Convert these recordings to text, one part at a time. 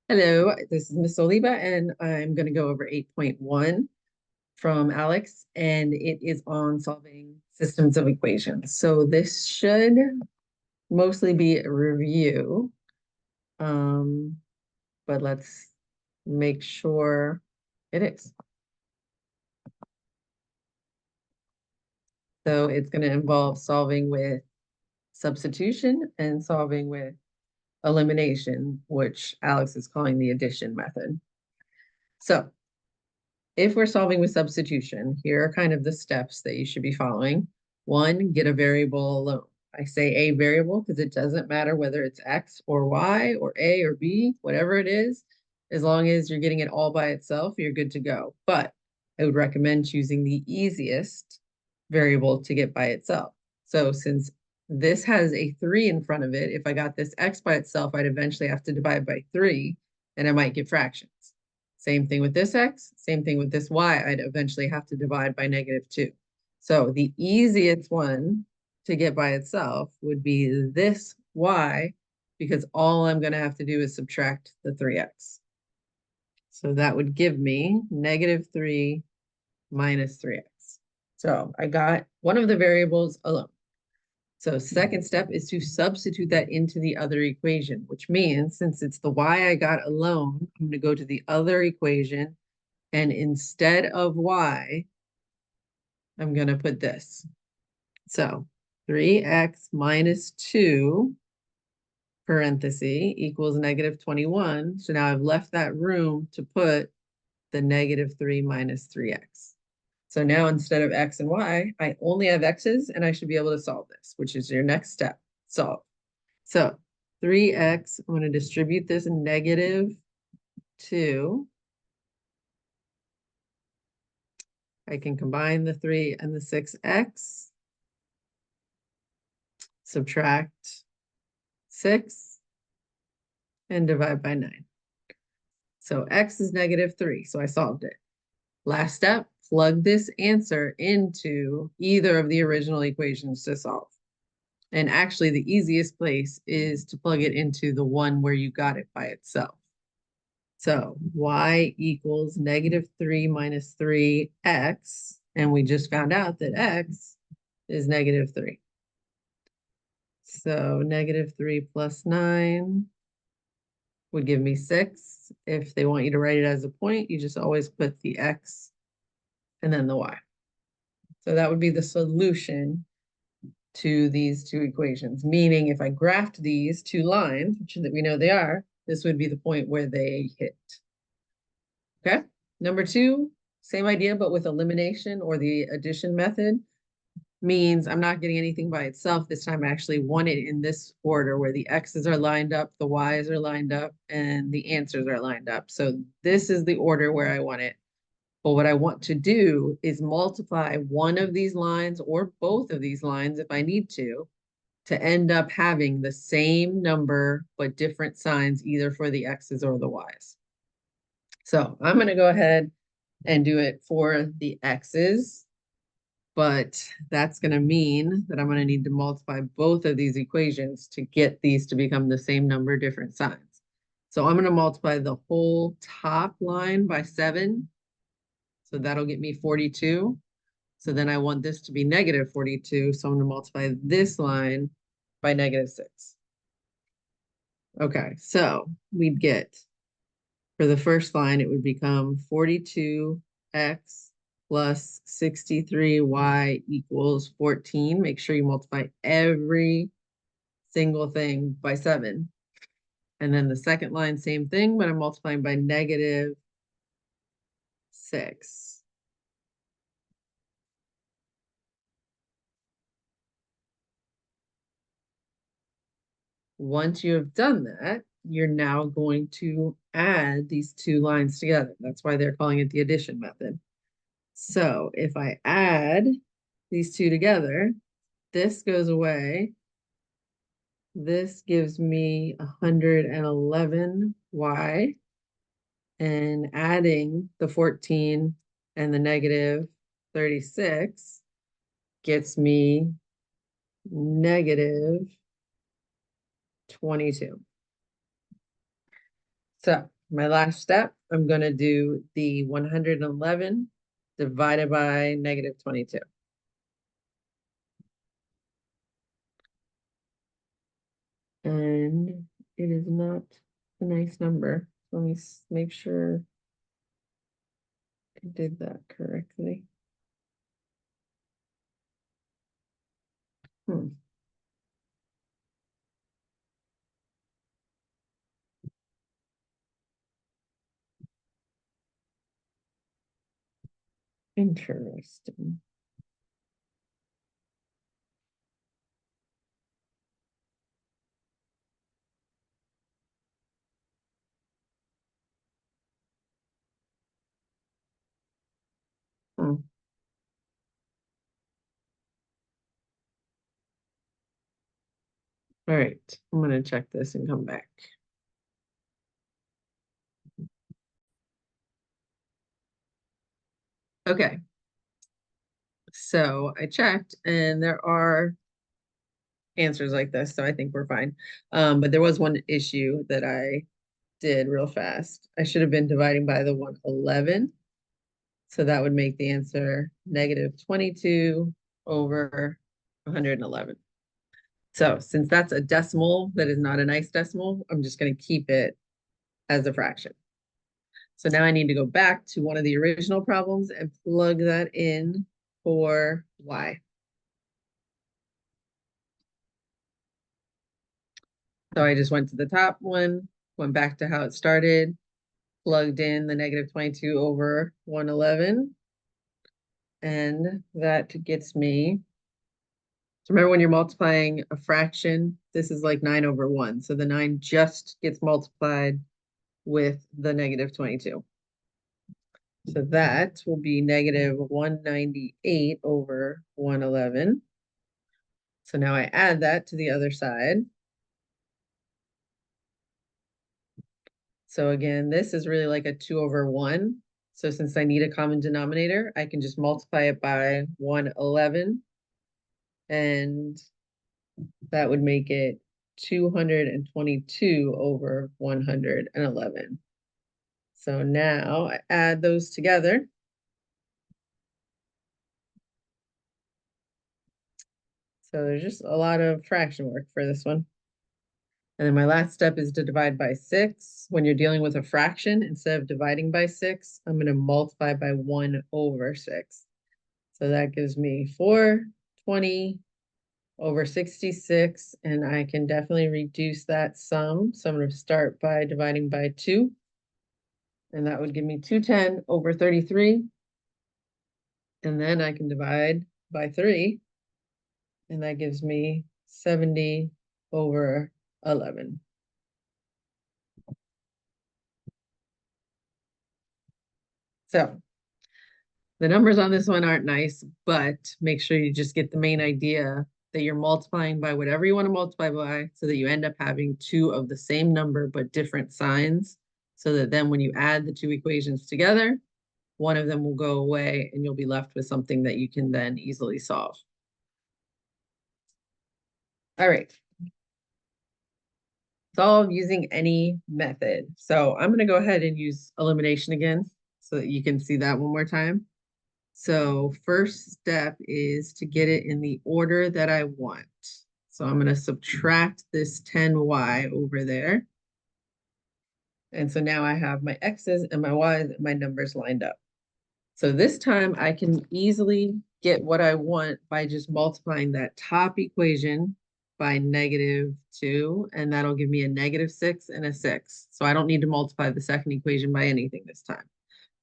Hello, this is Miss Oliva, and I'm going to go over 8.1 from Alex, and it is on solving systems of equations. So this should mostly be a review, but let's make sure it is. So it's going to involve solving with substitution and solving with elimination, which Alex is calling the addition method. So if we're solving with substitution, here are kind of the steps that you should be following. One, get a variable alone. I say a variable because it doesn't matter whether it's X or Y or A or B, whatever it is, as long as you're getting it all by itself, you're good to go. But I would recommend choosing the easiest variable to get by itself. So since this has a 3 in front of it, if I got this X by itself, I'd eventually have to divide by 3, and I might get fractions. Same thing with this X, same thing with this Y, I'd eventually have to divide by -2. So the easiest one to get by itself would be this Y, because all I'm going to have to do is subtract the 3X. So that would give me -3 minus 3X. So I got one of the variables alone. So second step is to substitute that into the other equation, which means since it's the Y I got alone, I'm going to go to the other equation, and instead of Y, I'm going to put this. So 3X minus 2 parenthesis equals -21. So now I've left that room to put the -3 minus 3X. So now instead of X and Y, I only have X's, and I should be able to solve this, which is your next step, solve. So 3X, I'm going to distribute this -2. I can combine the 3 and the 6X, subtract 6, and divide by 9. So X is -3, so I solved it. Last step, plug this answer into either of the original equations to solve. And actually, the easiest place is to plug it into the one where you got it by itself. So Y equals -3 minus 3X, and we just found out that X is -3. So -3 plus 9 would give me 6. If they want you to write it as a point, you just always put the X and then the Y. So that would be the solution to these two equations, meaning if I graphed these two lines, which we know they are, this would be the point where they hit. Okay, number 2, same idea, but with elimination or the addition method, means I'm not getting anything by itself. This time I actually want it in this order where the X's are lined up, the Y's are lined up, and the answers are lined up. So this is the order where I want it. But what I want to do is multiply one of these lines or both of these lines if I need to end up having the same number but different signs either for the X's or the Y's. So I'm going to go ahead and do it for the X's, but that's going to mean that I'm going to need to multiply both of these equations to get these to become the same number, different signs. So I'm going to multiply the whole top line by 7. So that'll get me 42. So then I want this to be -42. So I'm going to multiply this line by -6. Okay, so we'd get, for the first line, it would become 42x plus 63y equals 14. Make sure you multiply every single thing by 7. And then the second line, same thing, but I'm multiplying by -6. Once you have done that, you're now going to add these two lines together. That's why they're calling it the addition method. So if I add these two together, this goes away. This gives me 111y, and adding the 14 and the -36 gets me -22. So my last step, I'm gonna do the 111 divided by -22. And it is not a nice number. Let me make sure I did that correctly. Hmm. Interesting. Hmm. All right, I'm gonna check this and come back. Okay, so I checked and there are answers like this, so I think we're fine. But there was one issue that I did real fast. I should have been dividing by the 111. So that would make the answer -22 over 111. So since that's a decimal that is not a nice decimal, I'm just going to keep it as a fraction. So now I need to go back to one of the original problems and plug that in for y. So I just went to the top one, went back to how it started, plugged in the -22 over 111, and that gets me. So remember when you're multiplying a fraction, this is like 9 over 1. So the 9 just gets multiplied with the -22. So that will be -198 over 111. So now I add that to the other side. So again, this is really like a 2 over 1. So since I need a common denominator, I can just multiply it by 111. And that would make it 222 over 111. So now I add those together. So there's just a lot of fraction work for this one. And then my last step is to divide by 6. When you're dealing with a fraction, instead of dividing by 6, I'm going to multiply by 1 over 6. So that gives me 420 over 66, and I can definitely reduce that sum. So I'm going to start by dividing by 2, and that would give me 210 over 33. And then I can divide by 3, and that gives me 70 over 11. So the numbers on this one aren't nice, but make sure you just get the main idea that you're multiplying by whatever you want to multiply by so that you end up having two of the same number but different signs, so that then when you add the two equations together, one of them will go away and you'll be left with something that you can then easily solve. All right. Solve using any method. So I'm going to go ahead and use elimination again so that you can see that one more time. So first step is to get it in the order that I want. So I'm going to subtract this 10y over there. And so now I have my x's and my y's and my numbers lined up. So this time I can easily get what I want by just multiplying that top equation by -2, and that'll give me a -6 and a 6. So I don't need to multiply the second equation by anything this time.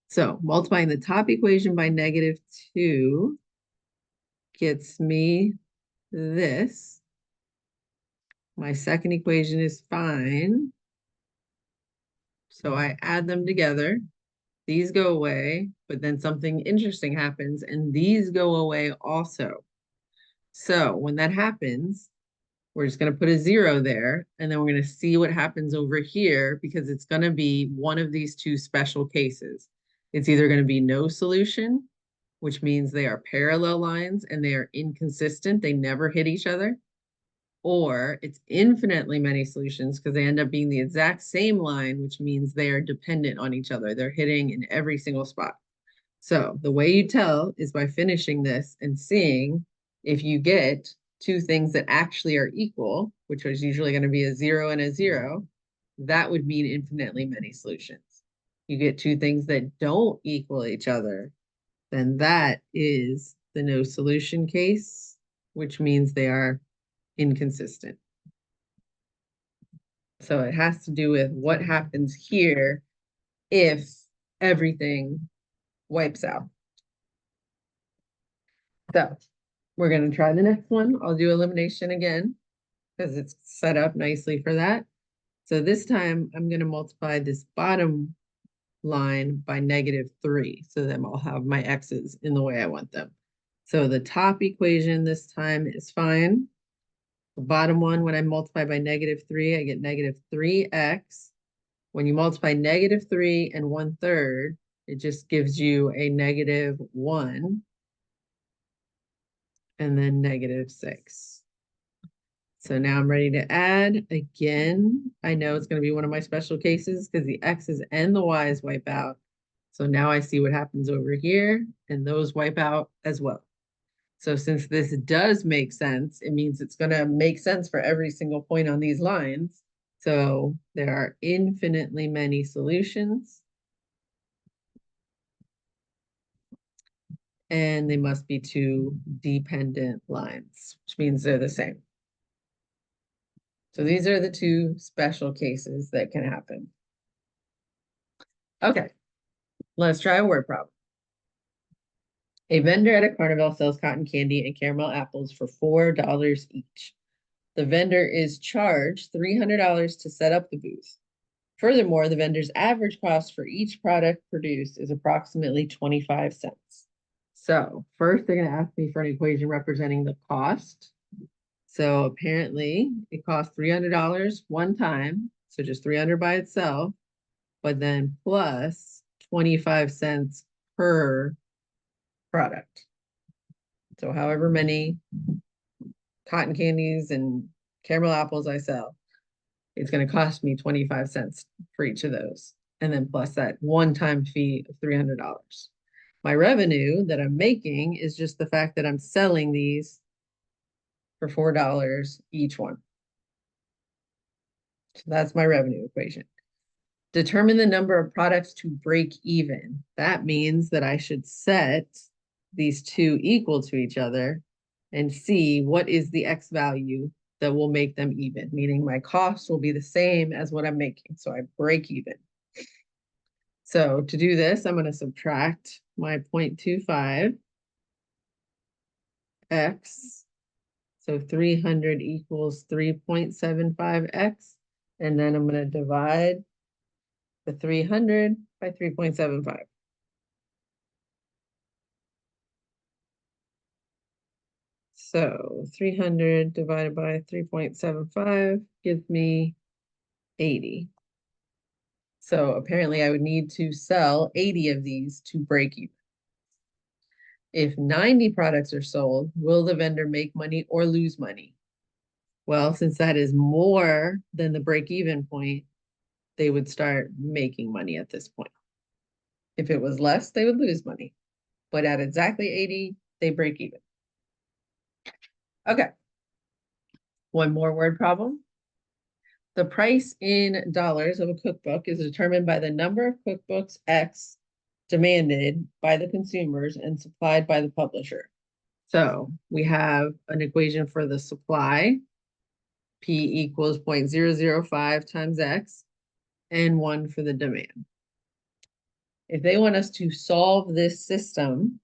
So multiplying the top equation by -2 gets me this. My second equation is fine. So I add them together. These go away, but then something interesting happens, and these go away also. So when that happens, we're just going to put a 0 there, and then we're going to see what happens over here, because it's going to be one of these two special cases. It's either going to be no solution, which means they are parallel lines and they are inconsistent. They never hit each other. or it's infinitely many solutions because they end up being the exact same line, which means they are dependent on each other. They're hitting in every single spot. So the way you tell is by finishing this and seeing if you get two things that actually are equal, which was usually going to be a 0 and a 0, that would mean infinitely many solutions. You get two things that don't equal each other, then that is the no solution case, which means they are inconsistent. So it has to do with what happens here if everything wipes out. So we're going to try the next one. I'll do elimination again because it's set up nicely for that. So this time I'm going to multiply this bottom line by -3 so that I'll have my x's in the way I want them. So the top equation this time is fine. The bottom one, when I multiply by -3, I get -3x. When you multiply -3 and 1/3, it just gives you a -1 and then -6. So now I'm ready to add. Again, I know it's going to be one of my special cases because the x's and the y's wipe out. So now I see what happens over here, and those wipe out as well. So since this does make sense, it means it's going to make sense for every single point on these lines. So there are infinitely many solutions. And they must be two dependent lines, which means they're the same. So these are the two special cases that can happen. Okay, let's try a word problem. A vendor at a carnival sells cotton candy and caramel apples for $4 each. The vendor is charged $300 to set up the booth. Furthermore, the vendor's average cost for each product produced is approximately 25 cents. So first they're going to ask me for an equation representing the cost. So apparently it costs $300 one time, so just 300 by itself, but then plus 25 cents per product. So however many cotton candies and caramel apples I sell, it's going to cost me 25 cents for each of those. And then plus that one-time fee of $300. My revenue that I'm making is just the fact that I'm selling these for $4 each one. So that's my revenue equation. Determine the number of products to break even. That means that I should set these two equal to each other and see what is the X value that will make them even, meaning my cost will be the same as what I'm making. So I break even. So to do this, I'm going to subtract my 0.25 X. So 300 equals 3.75x. And then I'm going to divide the 300 by 3.75. So 300 divided by 3.75 gives me 80. So apparently I would need to sell 80 of these to break even. If 90 products are sold, will the vendor make money or lose money? Well, since that is more than the break-even point, they would start making money at this point. If it was less, they would lose money. But at exactly 80, they break even. Okay. One more word problem. The price in dollars of a cookbook is determined by the number of cookbooks X demanded by the consumers and supplied by the publisher. So we have an equation for the supply. P equals 0.005 times X, and 1 for the demand. If they want us to solve this system,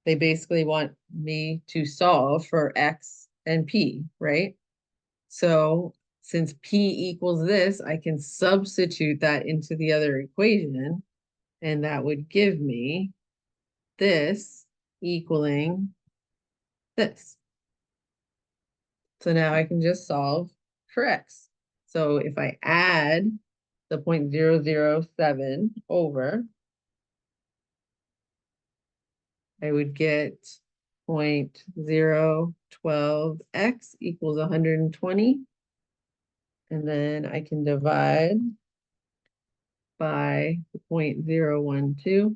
they basically want me to solve for X and P, right? So since P equals this, I can substitute that into the other equation, and that would give me this equaling this. So now I can just solve for X. So if I add the 0.007 over, I would get 0.0 12x equals 120. And then I can divide by 0.012.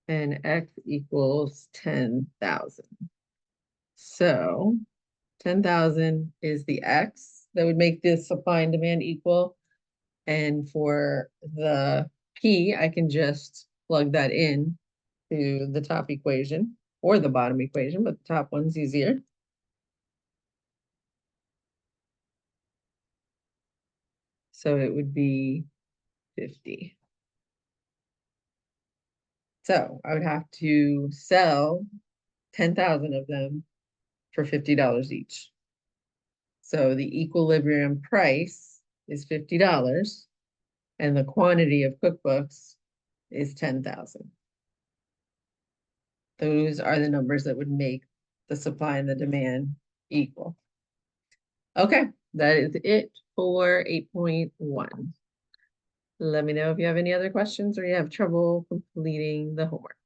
And x equals 10,000. So 10,000 is the x that would make this supply and demand equal. And for the p, I can just plug that in to the top equation or the bottom equation, but the top one's easier. So it would be 50. So I would have to sell 10,000 of them for $50 each. So the equilibrium price is $50 and the quantity of cookbooks is 10,000. Those are the numbers that would make the supply and the demand equal. Okay, that is it for 8.1. Let me know if you have any other questions or you have trouble completing the homework.